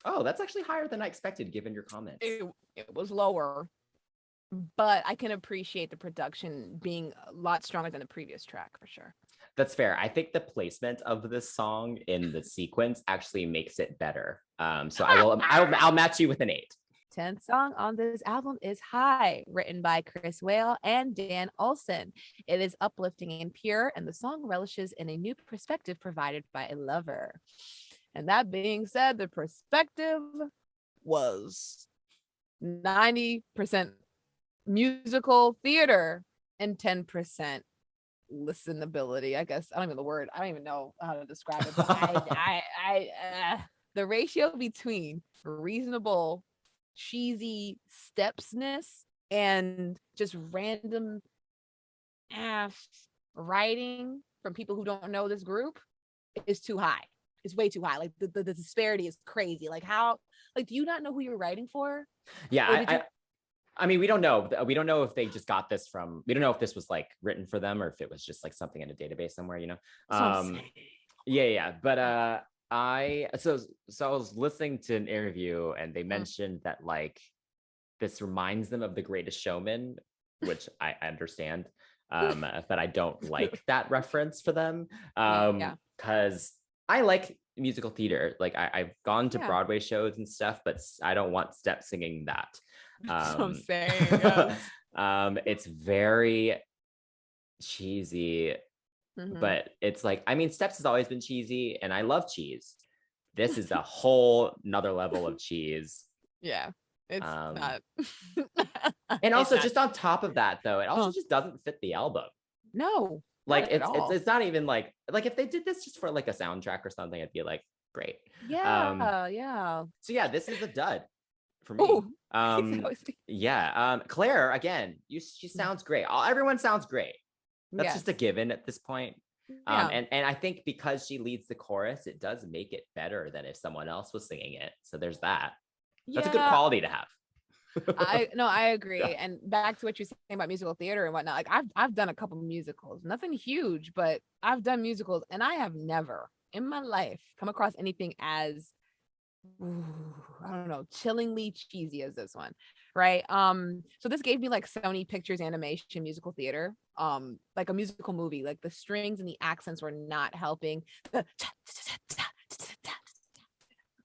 Oh, that's actually higher than I expected, given your comments. It was lower, but I can appreciate the production being a lot stronger than the previous track for sure. That's fair. I think the placement of this song in the sequence actually makes it better. So I'll match you with an 8. 10th song on this album is High, written by Chris Whale and Dan Olson. It is uplifting and pure, and the song relishes in a new perspective provided by a lover. And that being said, the perspective was 90% musical theater and 10% listenability. I guess I don't even know the word. I don't even know how to describe it. But the ratio between reasonable cheesy stepsness and just random ass writing from people who don't know this group is too high. It's way too high. Like the disparity is crazy. Like how, like, do you not know who you're writing for? Yeah, I mean, we don't know. We don't know if they just got this from. We don't know if this was like written for them or if it was just like something in a database somewhere. That's what I'm saying. Yeah. But so I was listening to an interview and they mentioned that like this reminds them of The Greatest Showman, which I understand, but I don't like that reference for them. Yeah. Because I like musical theater. Like I've gone to Yeah. Broadway shows and stuff, but I don't want step singing that. That's what I'm saying. Yes. It's very cheesy, but it's like, I mean, Steps has always been cheesy and I love cheese. This is a whole nother level of cheese. Yeah, it's not. And also It's not. just on top of that though, it also just doesn't fit the album. No, Like not at all. it's not even like if they did this just for like a soundtrack or something, I'd be like, great. Yeah, yeah. So yeah, this is a dud. for Oh, me. Yeah. Claire, again, she sounds great. Everyone sounds great. That's yes, just a given at this point. yeah, And I think because she leads the chorus, it does make it better than if someone else was singing it. So there's that. That's a good yeah. quality to have. I Yeah. agree. And back to what you're saying about musical theater and whatnot. Like I've done a couple of musicals, nothing huge, but I've done musicals, and I have never in my life come across anything as ooh, I don't know, chillingly cheesy as this one, right? So this gave me like Sony Pictures Animation musical theater, like a musical movie. Like the strings and the accents were not helping.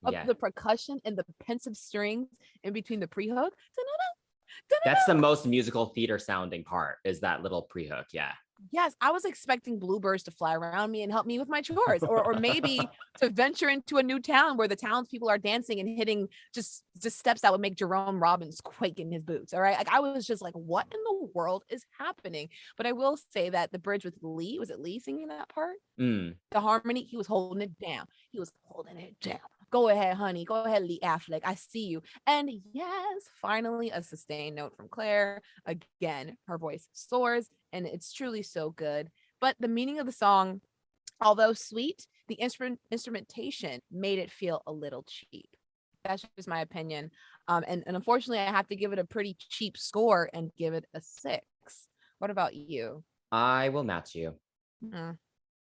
Of Yeah. the percussion and the pensive strings in between the pre-hook. That's the most musical theater sounding part is that little pre-hook. Yeah. Yes, I was expecting bluebirds to fly around me and help me with my chores, or maybe to venture into a new town where the townspeople are dancing and hitting just steps that would make Jerome Robbins quake in his boots. All right, like I was just like, what in the world is happening? But I will say that the bridge with Lee, was it Lee singing that part? Mm. The harmony, he was holding it down. He was holding it down. Go ahead, honey. Go ahead, Lee Affleck. I see you. And yes, finally a sustained note from Claire. Again, her voice soars, and it's truly so good. But the meaning of the song, although sweet, the instrumentation made it feel a little cheap. That's just my opinion. And unfortunately, I have to give it a pretty cheap score and give it a 6. What about you? I will match you. Mm.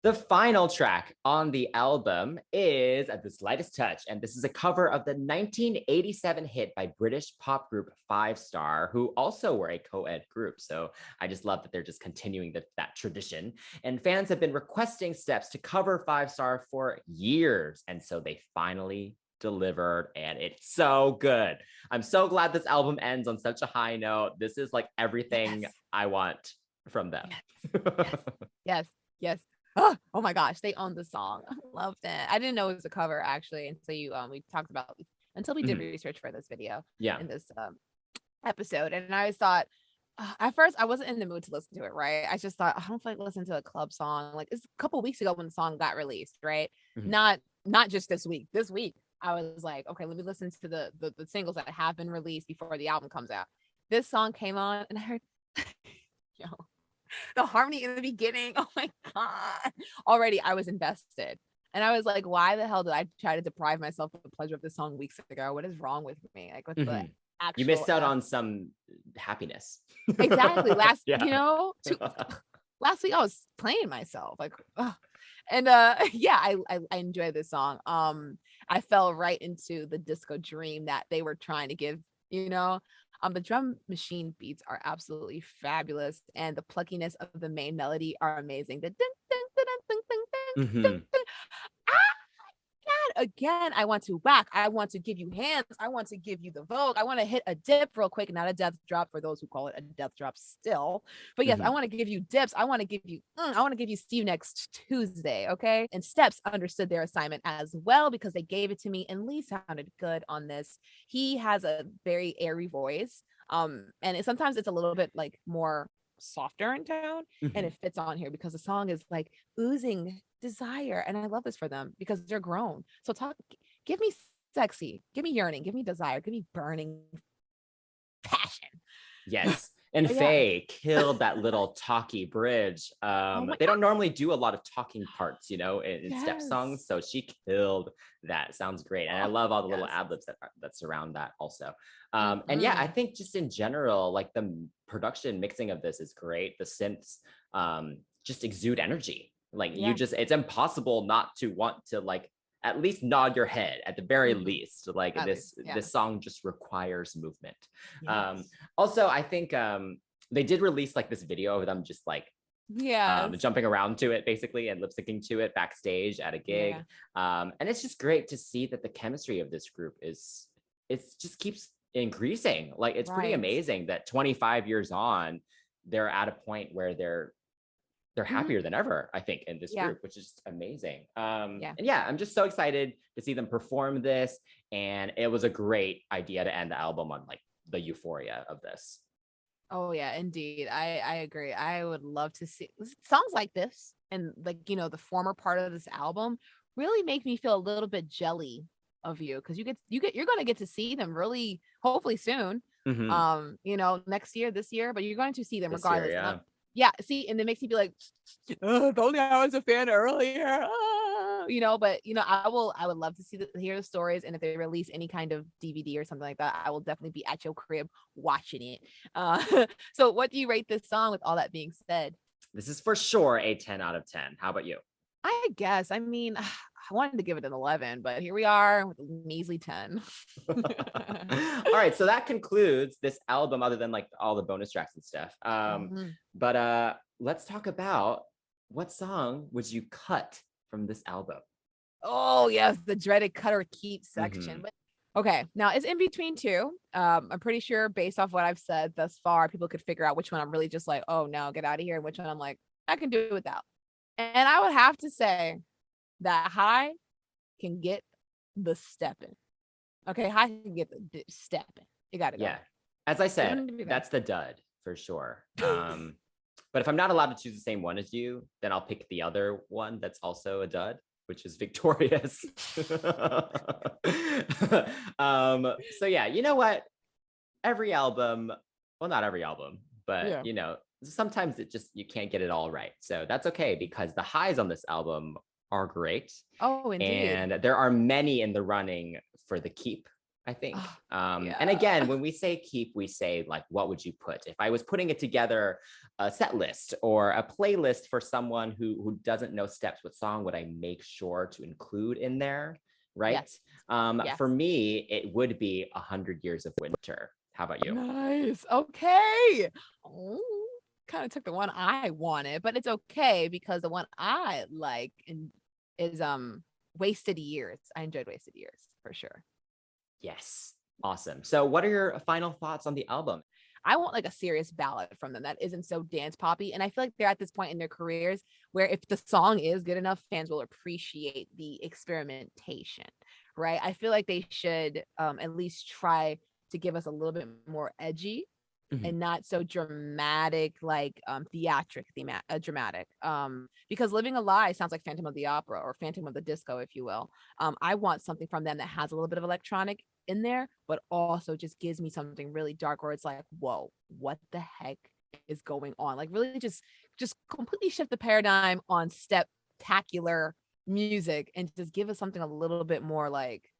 The final track on the album is The Slightest Touch, and this is a cover of the 1987 hit by British pop group Five Star, who also were a co-ed group. So I just love that they're just continuing that tradition. And fans have been requesting Steps to cover Five Star for years, and so they finally delivered, and it's so good. I'm so glad this album ends on such a high note. This is like everything Yes. I want from them. Yes. Yes. Yes. Oh my gosh, they owned the song. I loved it. I didn't know it was a cover actually until we talked about until we did Mhm. research for this video Yeah. in this episode. And I always thought at first I wasn't in the mood to listen to it, right? I just thought I don't feel like listening to a club song. Like it's a couple weeks ago when the song got released, right? Mhm. Not just this week. This week I was like, okay, let me listen to the singles that have been released before the album comes out. This song came on and I heard yo, the harmony in the beginning. Oh my God. Already I was invested. And I was like, why the hell did I try to deprive myself of the pleasure of this song weeks ago? What is wrong with me? Like, what's the Mhm. You actual missed out F? on some happiness. Exactly. Yeah. Last week I was playing myself. Like, ugh. And yeah, I enjoy this song. I fell right into the disco dream that they were trying to give, you know. The drum machine beats are absolutely fabulous, and the pluckiness of the main melody are amazing. The dun, dun, dun, dun, dun, dun, dun, dun, Mhm. dun. Ah, God, again, I want to whack. I want to give you hands. I want to give you the Vogue. I want to hit a dip real quick, not a death drop for those who call it a death drop still. But yes, I Mhm. want to give you dips. I want to give you, I want to give you see you next Tuesday. Okay. And Steps understood their assignment as well because they gave it to me, and Lee sounded good on this. He has a very airy voice. Sometimes it's a little bit like more softer in tone, and Mhm. it fits on here because the song is like oozing desire, and I love this for them because they're grown. So give me sexy, give me yearning, give me desire, give me burning passion. Yes. And But yeah, Faye killed that little talky bridge. oh my They God, don't normally do a lot of talking parts, in step songs. yes. So she killed that. Sounds great. And I Oh, love all the little yes. ad libs that surround that also. And yeah, I Mm-mm. think just in general, like the production mixing of this is great. The synths just exude energy. Like Yeah. it's impossible not to want to like at least nod your head at the very Mhm. least. Like At least, this yeah. this song just requires movement. Um, Yes. Also, I think they did release like this video of them just like Yes. jumping around to it basically and lip syncing to it backstage at a Yeah. gig. And it's just great to see that the chemistry of this group it's just keeps increasing. Like it's pretty Right. amazing that 25 years on, they're at a point where they're Hmm. happier than ever, I think, in this Yeah. group, which is just amazing. Yeah. And yeah, I'm just so excited to see them perform this. And it was a great idea to end the album on like the euphoria of this. Oh yeah, indeed. I agree. I would love to see songs like this and like, the former part of this album really make me feel a little bit jelly of you, because you're going to get to see them really hopefully soon, Mhm. next year, this year, but you're going to see them This year, regardless. And yeah. yeah, see, and it makes me be like, if only I was a fan earlier. But I would love to hear the stories, and if they release any kind of DVD or something like that, I will definitely be at your crib watching it. So what do you rate this song with all that being said? This is for sure a 10 out of 10. How about you? I guess. I mean, I wanted to give it an 11, but here we are with a measly 10. All right, so that concludes this album, other than like all the bonus tracks and stuff. Mhm. But let's talk about, what song would you cut from this album? Oh, yes, the dreaded cut or keep section. Mhm. But okay, now it's in between two. I'm pretty sure based off what I've said thus far, people could figure out which one I'm really just like, oh no, get out of here, and which one I'm like, I can do it without. And I would have to say that High can get the stepping. Okay, High can get the stepping. You got to go. Yeah, as I said, Doesn't need to be there. that's the dud for sure. But if I'm not allowed to choose the same one as you, then I'll pick the other one that's also a dud, which is Victorious. So yeah, you know what? Every album, well, not every album, but Yeah. sometimes you can't get it all right. So that's okay, because the highs on this album are great. Oh, indeed. And there are many in the running for the keep, I think. Yeah. And again, when we say keep, we say like, what would you put? If I was putting it together, a set list or a playlist for someone who doesn't know steps, what song would I make sure to include in there? Right. Yes. Yes. For me, it would be 100 Years of Winter. How about you? Nice. Okay. Oh, kind of took the one I wanted, but it's okay because the one I like is Wasted Years. I enjoyed Wasted Years for sure. Yes. Awesome. So what are your final thoughts on the album? I want like a serious ballad from them that isn't so dance poppy. And I feel like they're at this point in their careers where if the song is good enough, fans will appreciate the experimentation, right? I feel like they should at least try to give us a little bit more edgy Mhm. and not so dramatic, like dramatic. Because Living a Lie sounds like Phantom of the Opera or Phantom of the Disco, if you will. I want something from them that has a little bit of electronic in there, but also just gives me something really dark where it's like, whoa, what the heck is going on? Like really just completely shift the paradigm on spectacular music and just give us something a little bit more like,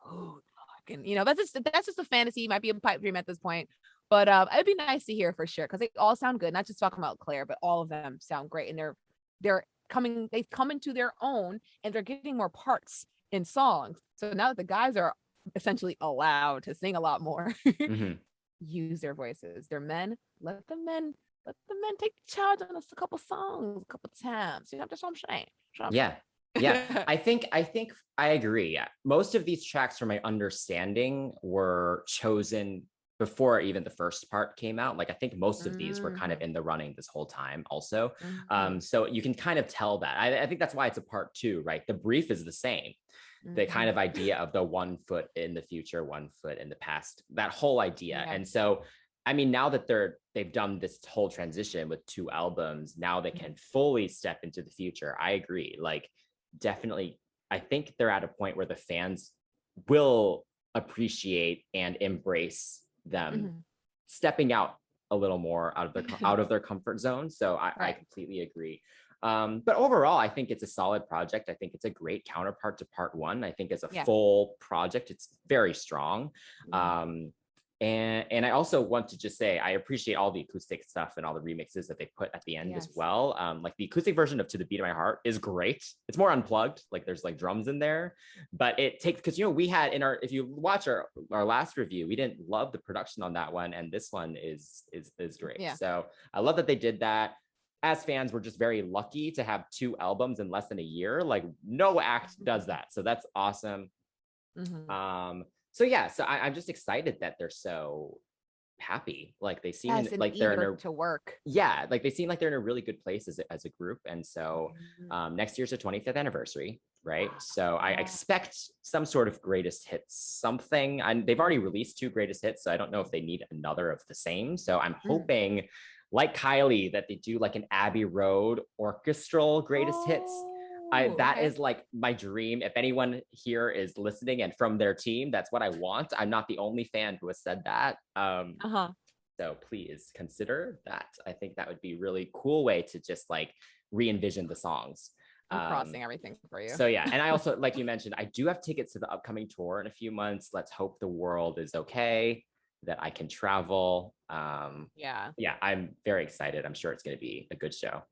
oh, and that's just a fantasy, it might be a pipe dream at this point. But it'd be nice to hear for sure because they all sound good. Not just talking about Claire, but all of them sound great, and they've come into their own, and they're getting more parts in songs. So now that the guys are essentially allowed to sing a lot more, Mhm. use their voices. They're men. Let the men take charge on a couple songs, a couple times. That's what I'm saying. Yeah. Yeah. I think I agree. Yeah. Most of these tracks, from my understanding, were chosen before even the first part came out. Like I think most of these were kind of in the running this whole time also. So you can kind of tell that. I think that's why it's a part two, right? The brief is the same. The kind of idea of the 1 foot in the future, 1 foot in the past, that whole idea. Yeah. And so, I mean, now that they've done this whole transition with 2 albums, now they can fully step into the future. I agree. Like, definitely, I think they're at a point where the fans will appreciate and embrace them stepping out a little more out of their comfort zone. So I completely agree. But overall, I think it's a solid project. I think it's a great counterpart to part 1. I think as a full project, it's very strong. And I also want to just say I appreciate all the acoustic stuff and all the remixes that they put at the end as well. Like the acoustic version of To the Beat of My Heart is great. It's more unplugged, like there's like drums in there, but it takes, because we had if you watch our last review, we didn't love the production on that one, and this one is great. So I love that they did that. As fans, we're just very lucky to have 2 albums in less than a year. Like no act does that, so that's awesome. So yeah, so I'm just excited that they're so happy. Like they seem like they're to work. Yeah, like they seem like they're in a really good place as a group. And so next year's their 25th anniversary, right? So I expect some sort of greatest hits, something. And they've already released 2 greatest hits, so I don't know if they need another of the same. So I'm hoping, like Kylie, that they do like an Abbey Road orchestral greatest hits. That okay. is like my dream. If anyone here is listening and from their team, that's what I want. I'm not the only fan who has said that. Uh-huh. So please consider that. I think that would be really cool way to just like re-envision the songs. I'm crossing everything for you. So yeah, and I also, like you mentioned, I do have tickets to the upcoming tour in a few months. Let's hope the world is okay, that I can travel. Yeah. Yeah, I'm very excited. I'm sure it's going to be a good show.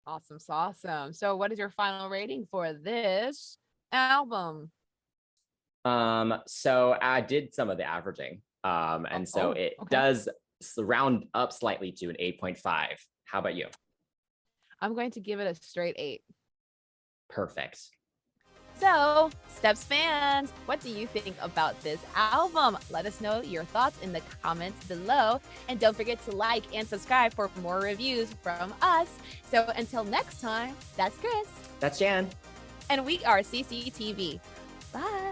Awesome. Awesome. So what is your final rating for this album? So I did some of the averaging. And so it Okay. does round up slightly to an 8.5. How about you? I'm going to give it a straight 8. Perfect. So, Steps fans, what do you think about this album? Let us know your thoughts in the comments below. And don't forget to like and subscribe for more reviews from us. So until next time, that's Chris. That's Jan. And we are CCTV. Bye.